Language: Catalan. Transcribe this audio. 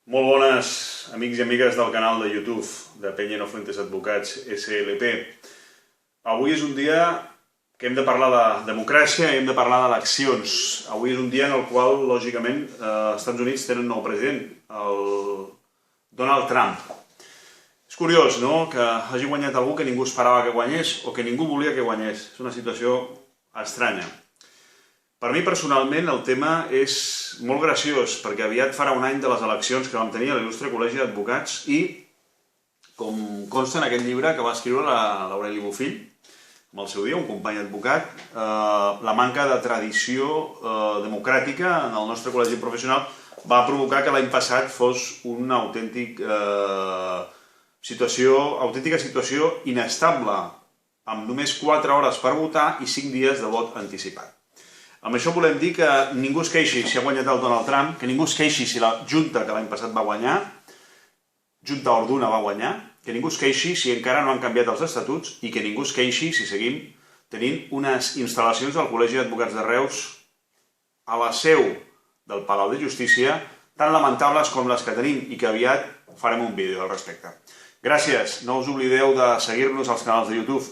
Molt bones, amics i amigues del canal de YouTube de Peña No Fuentes Advocats SLP. Avui és un dia que hem de parlar de democràcia i hem de parlar d'eleccions. Avui és un dia en el qual, lògicament, els Estats Units tenen un nou president, el Donald Trump. És curiós, no?, que hagi guanyat algú que ningú esperava que guanyés o que ningú volia que guanyés. És una situació estranya. Per mi, personalment, el tema és molt graciós, perquè aviat farà un any de les eleccions que vam tenir a l'il·lustre Col·legi d'Advocats i, com consta en aquest llibre que va escriure l'Aureli Bofill, amb el seu dia, un company advocat, la manca de tradició democràtica en el nostre col·legi professional va provocar que l'any passat fos una autèntica situació inestable, amb només 4 hores per votar i 5 dies de vot anticipat. Amb això volem dir que ningú es queixi si ha guanyat el Donald Trump, que ningú es queixi si la Junta que l'any passat va guanyar, Junta Orduna va guanyar, que ningú es queixi si encara no han canviat els estatuts i que ningú es queixi si seguim tenint unes instal·lacions del Col·legi d'Advocats de Reus a la seu del Palau de Justícia tan lamentables com les que tenim i que aviat farem un vídeo al respecte. Gràcies, no us oblideu de seguir-nos als canals de YouTube.